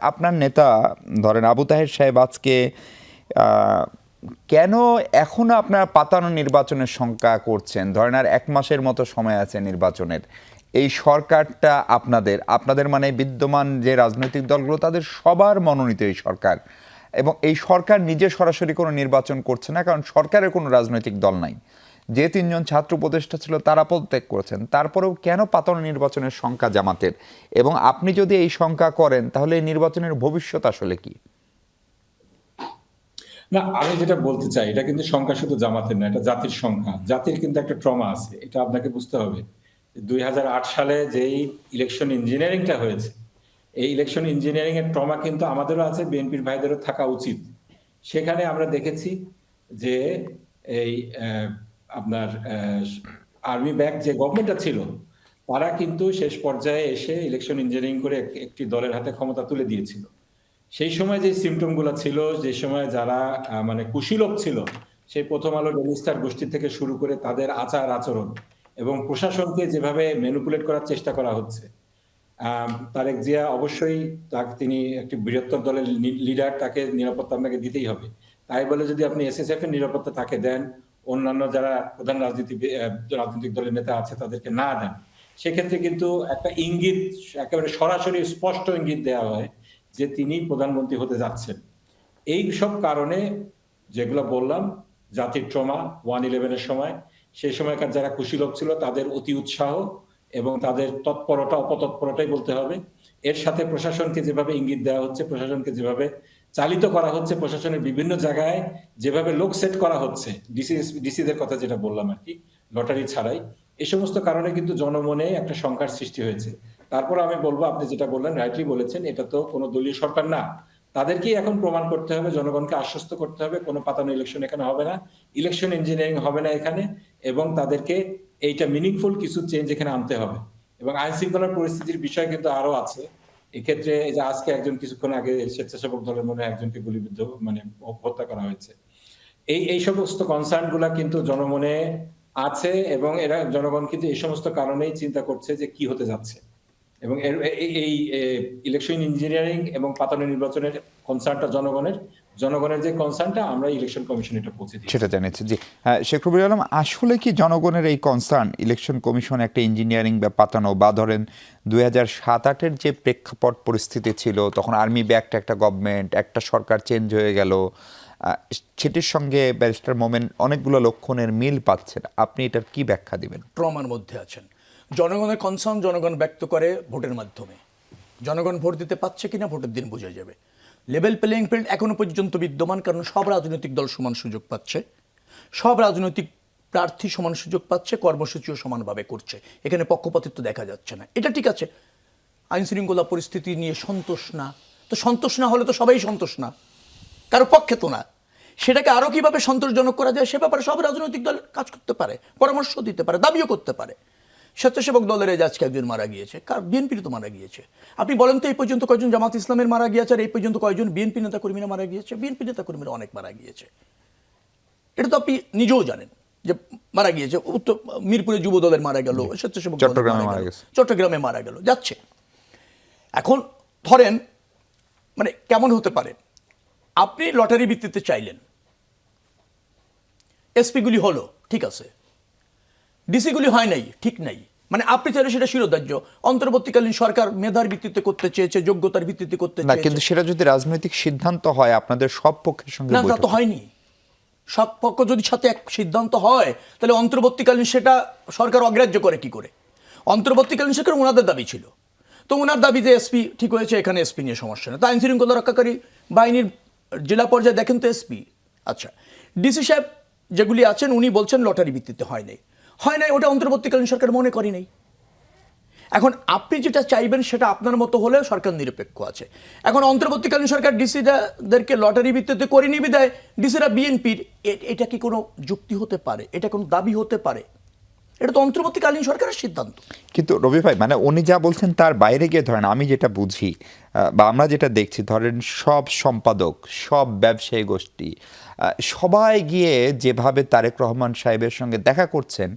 আপনার নেতা ধরেন আবু তাহের সাহেব আজকে কেন এখনো আপনারা পাতানো নির্বাচনের শঙ্কা করছেন? ধরেন আর 1 মাসের মতো সময় আছে নির্বাচনের। এই সরকারটা আপনাদের মানে বিদ্যমান যে রাজনৈতিক দলগুলো তাদের সবার মনোনীত এই সরকার, এবং এই সরকার নিজে সরাসরি কোনো নির্বাচন করছে না, কারণ সরকারের কোনো রাজনৈতিক দল নাই। যে 3জন ছাত্র উপদেষ্টা ছিল তারা পদত্যাগ করেছেন, তারপরেও কেন পাতানো নির্বাচনের শঙ্কা জামাতের? এবং আপনি যদি এই শঙ্কা করেন তাহলে এই নির্বাচনের ভবিষ্যৎ আসলে কি? না, আমি যেটা বলতে চাই, এটা কিন্তু সংখ্যা শুধু জামাতের না, এটা জাতির সংখ্যা। জাতির কিন্তু একটা ট্রমা আছে, এটা আপনাকে বুঝতে হবে। 2008 সালে যেই ইলেকশন ইঞ্জিনিয়ারিংটা হয়েছে, এই ইলেকশন ইঞ্জিনিয়ারিং এর ট্রমা কিন্তু আমাদেরও আছে, বিএনপির ভাইদেরও থাকা উচিত। সেখানে আমরা দেখেছি যে এই আপনার আর্মি ব্যাক যে গভর্নমেন্টটা ছিল, তারা কিন্তু শেষ পর্যায়ে এসে ইলেকশন ইঞ্জিনিয়ারিং করে একটি দলের হাতে ক্ষমতা তুলে দিয়েছিল। সেই সময় যে সিমটম গুলা ছিল, যে সময় যারা মানে কুশীলব ছিল, সেই প্রথম আলো ডেইলি স্টার গোষ্ঠী থেকে শুরু করে তাদের আচার আচরণ এবং প্রশাসনকে যেভাবে ম্যানিপুলেট করার চেষ্টা করা হচ্ছে, তারেক জিয়া অবশ্যই তিনি একটি বৃহত্তর দলের লিডার, তাকে নিরাপত্তা আপনাকে দিতেই হবে। তাই বলে যদি আপনি এসএসএফ এর নিরাপত্তা তাকে দেন, অন্যান্য যারা প্রধান রাজনৈতিক দলের নেতা আছে তাদেরকে না দেন, সেক্ষেত্রে কিন্তু একটা ইঙ্গিত, একেবারে সরাসরি স্পষ্ট ইঙ্গিত দেওয়া হয় যে তিনি প্রধানমন্ত্রী হতে যাচ্ছেন। এই সব কারণে যেগুলো বললাম, জাতির ট্রমা 1/11-এর সময়, সেই সময়কার যারা কুশীলব ছিল তাদের অতি উৎসাহ এবং তাদের তৎপরতা, অপতৎপরতাই বলতে হবে, এর সাথে প্রশাসনকে যেভাবে ইঙ্গিত দেওয়া হচ্ছে, প্রশাসনকে যেভাবে চালিত করা হচ্ছে, প্রশাসনের বিভিন্ন জায়গায় যেভাবে লোক সেট করা হচ্ছে, ডিসিদের কথা যেটা বললাম আর কি, লটারি ছাড়াই, এই সমস্ত কারণে কিন্তু জনমনে একটা সংখ্যার সৃষ্টি হয়েছে। তারপর আমি বলবো, আপনি যেটা বললেন রাইটলি বলেছেন, এটা তো কোনো দলীয় সরকার না। তাদেরকেই এখন প্রমাণ করতে হবে, জনগণকে আশ্বস্ত করতে হবে কোনো পাতানো ইলেকশন এখানে হবে না, ইলেকশন ইঞ্জিনিয়ারিং হবে না এখানে, এবং তাদেরকে এইটা মিনিংফুল কিছু চেঞ্জ এখানে আনতে হবে। এবং আইন শৃঙ্খলার পরিস্থিতির বিষয় কিন্তু আরো আছে এক্ষেত্রে। এই যে আজকে একজন, কিছুক্ষণ আগে স্বেচ্ছাসেবক দলের মনে হয় একজনকে গুলিবিদ্ধ মানে হত্যা করা হয়েছে, এই সমস্ত কনসার্ন গুলা কিন্তু জনমনে আছে, এবং এরা জনগণ কিন্তু এই সমস্ত কারণেই চিন্তা করছে যে কি হতে যাচ্ছে। এবং এই ইলেকশন ইঞ্জিনিয়ারিং এবং পাতানো নির্বাচনের কনসার্নটা জনগণের যে কনসার্নটা, আমরা ইলেকশন কমিশন এটা পৌঁছে দিয়েছি। সেটা জানিয়েছি জি। হ্যাঁ, শেখ রুবেল আলম, আসলে কি জনগণের এই কনসার্ন ইলেকশন কমিশন একটা ইঞ্জিনিয়ারিং বা পাতানো, বা ধরেন 2007-08-এর যে প্রেক্ষাপট পরিস্থিতি ছিল, তখন আর্মি ব্যাকড একটা গভর্নমেন্ট, একটা সরকার চেঞ্জ হয়ে গেল, সেটির সঙ্গে ব্যারিস্টার মোমেন অনেকগুলো লক্ষণের মিল পাচ্ছেন, আপনি এটার কি ব্যাখ্যা দিবেন? ট্রমার মধ্যে আছেন। জনগণের কনসার্ন জনগণ ব্যক্ত করে ভোটের মাধ্যমে। জনগণ ভোট দিতে পারছে কিনা ভোটের দিন বোঝা যাবে। লেভেল প্লেইং ফিল্ড এখনো পর্যন্ত বিদ্যমান, কারণ সব রাজনৈতিক দল সমান সুযোগ পাচ্ছে, সব রাজনৈতিক প্রার্থী সমান সুযোগ পাচ্ছে, কর্মসূচিও সমানভাবে করছে, এখানে পক্ষপাতিত্ব দেখা যাচ্ছে না। এটা ঠিক আছে, আইন শৃঙ্খলা পরিস্থিতি নিয়ে সন্তোষ না, তো সন্তোষ না হলে তো সবাই সন্তোষ না, কারো পক্ষে তো না। সেটাকে আরও কীভাবে সন্তোষজনক করা যায় সে ব্যাপারে সব রাজনৈতিক দল কাজ করতে পারে, পরামর্শ দিতে পারে, দাবিও করতে পারে। স্বেচ্ছাসেবক দলের আজকে একজন মারা গিয়েছে, বিএনপির তো মারা গিয়েছে। আপনি বলেন তো এই পর্যন্ত কয়জন জামাত ইসলামের মারা গিয়েছে, আর এই পর্যন্ত কয়জন বিএনপি নেতাকর্মীরা মারা গিয়েছে? বিএনপি নেতাকর্মীরা অনেক মারা গিয়েছে, এটা তো আপনি নিজেও জানেন যে মারা গিয়েছে। উত্তর মিরপুরে যুব দলের মারা গেল, স্বেচ্ছাসেবক চট্টগ্রামে মারা গেল, যাচ্ছে। এখন ধরেন মানে কেমন হতে পারে, আপনি লটারি ভিত্তিতে চাইলেন, এসপিগুলি হলো, ঠিক আছে, ডিসিগুলি হয় নাই, ঠিক নাই, মানে আপনি চাইলে সেটা শিরোধার্য। অন্তর্বর্তীকালীন সরকার মেধার ভিত্তিতে করতে চেয়েছে, যোগ্যতার ভিত্তিতে করতে চেয়েছে, কিন্তু সেটা যদি রাজনৈতিক সিদ্ধান্ত হয় আপনাদের সব পক্ষের সঙ্গে, না তা তো হয়নি। সব পক্ষ যদি সাথে এক সিদ্ধান্ত হয়, তাহলে অন্তর্বর্তীকালীন সেটা সরকার অগ্রাহ্য করে কি করে? অন্তর্বর্তীকালীন সরকার ওনাদের দাবি ছিল, তো ওনার দাবিতে এসপি ঠিক হয়েছে, এখানে এসপি নিয়ে সমস্যা না। তা আইন শৃঙ্খলা রক্ষাকারী বাহিনীর জেলা পর্যায়ে দেখেন তো এসপি। আচ্ছা, ডিসি সাহেব যেগুলি আছেন উনি বলছেন লটারি ভিত্তিতে হয় নাই, ওটা অন্তর্বর্তীকালীন সরকার মনে করি নাই। এখন আপনি যেটা চাইবেন সেটা আপনার মতো হলে সরকার নিরপেক্ষ আছে। এখন অন্তর্বর্তীকালীন সরকার ডিসিদেরকে লটারি ভিত্তিতে করে নিবি দেয়, ডিসিরা বিএনপির, এটা কি কোনো যুক্তি হতে পারে? এটা কোনো দাবি হতে পারে? এটা তো অন্তর্বর্তীকালীন সরকারের সিদ্ধান্ত। কিন্তু রবি ভাই, মানে উনি যা বলছেন তার বাইরে গিয়ে ধরেন আমি যেটা বুঝি বা আমরা যেটা দেখছি, ধরেন সব সম্পাদক, সব ব্যবসায়ী গোষ্ঠী সবাই গিয়ে যেভাবে তারেক রহমান সাহেবের সঙ্গে দেখা করছেন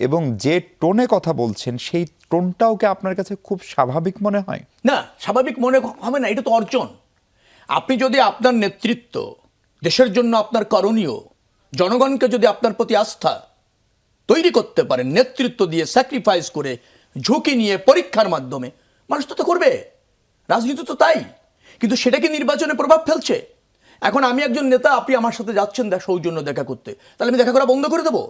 এবং যে টোনে কথা বলছেন, সেই টোনটাও কি আপনার কাছে খুব স্বাভাবিক মনে হয়? না, স্বাভাবিক মনে হবে না, এটা তো অর্জন। আপনি যদি আপনার নেতৃত্ব, দেশের জন্য আপনার করণীয়, জনগণকে যদি আপনার প্রতি আস্থা তৈরি করতে পারেন, নেতৃত্ব দিয়ে স্যাক্রিফাইস করে, ঝুঁকি নিয়ে, পরীক্ষার মাধ্যমে, মানুষ তো করবে। রাজনীতি তো তাই। কিন্তু সেটা কি নির্বাচনে প্রভাব ফেলছে? এখন আমি একজন নেতা, আপনি আমার সাথে যাচ্ছেন সৌজন্য দেখা করতে, তাহলে আমি দেখা করা বন্ধ করে দেবো?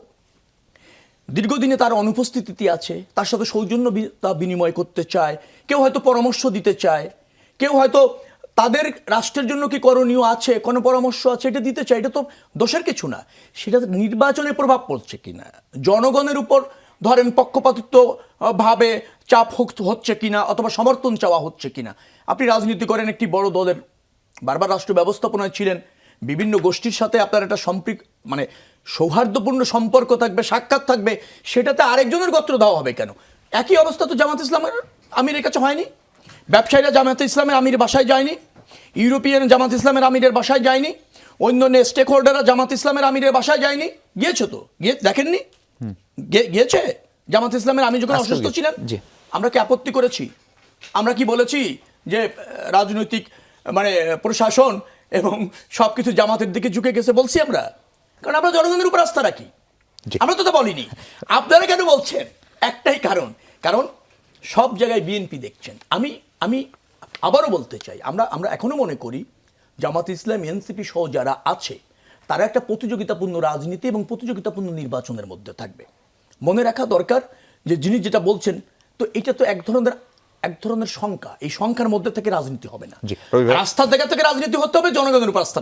দীর্ঘদিনে তার অনুপস্থিতি আছে, তার সাথে সৌজন্য বিনিময় করতে চায়, কেউ হয়তো পরামর্শ দিতে চায়, কেউ হয়তো তাদের রাষ্ট্রের জন্য কি করণীয় আছে, কোনো পরামর্শ আছে, এটা দিতে চায়। এটা তো দোষের কিছু না। সেটা নির্বাচনে প্রভাব পড়ছে কিনা, জনগণের উপর ধরেন পক্ষপাতিত্ব ভাবে চাপ হচ্ছে কিনা, অথবা সমর্থন চাওয়া হচ্ছে কিনা। আপনি রাজনীতি করেন একটি বড় দলের, বারবার রাষ্ট্র ব্যবস্থাপনায় ছিলেন, বিভিন্ন গোষ্ঠীর সাথে আপনার একটা মানে সৌহার্দ্যপূর্ণ সম্পর্ক থাকবে, সাক্ষাৎ থাকবে, সেটাতে আরেকজনের গোত্র দেওয়া হবে কেন? একই অবস্থা তো জামাত ইসলামের আমিরের কাছে হয়নি। ব্যবসায়ীরা জামাত ইসলামের আমিরের বাসায় যায়নি, ইউরোপিয়ান জামাত ইসলামের আমিরের বাসায় যায়নি, অন্য স্টেক হোল্ডাররা জামাত ইসলামের আমিরের বাসায় যায়নি। গিয়েছে তো, দেখেননি? গিয়েছে জামাত ইসলামের আমির যখন অসুস্থ ছিলেন, আমরা কি আপত্তি করেছি? আমরা কি বলেছি যে রাজনৈতিক মানে প্রশাসন এবং সবকিছু জামাতের দিকে ঝুঁকে গেছে? বলছি আমরা, কারণ আমরা জনগণের উপর আস্থা রাখি। আমরা তো তা বলিনি। আপনারা কেন বলছেন? একটাই কারণ, কারণ সব জায়গায় বিএনপি দেখছেন। আমি আবারও বলতে চাই, আমরা এখনো মনে করি জামাত ইসলাম, এনসিপি সহ যারা আছে, তারা একটা প্রতিযোগিতাপূর্ণ রাজনীতি এবং প্রতিযোগিতাপূর্ণ নির্বাচনের মধ্যে থাকবে। মনে রাখা দরকার যে জিনিস যেটা বলছেন, তো এটা তো এক ধরনের সংখ্যা, এই সংখ্যার মধ্যে থেকে রাজনীতি হবে না। জি, রবি ভাই। আস্থার জায়গা থেকে রাজনীতি হতে হবে, জনগণের উপর আস্থা।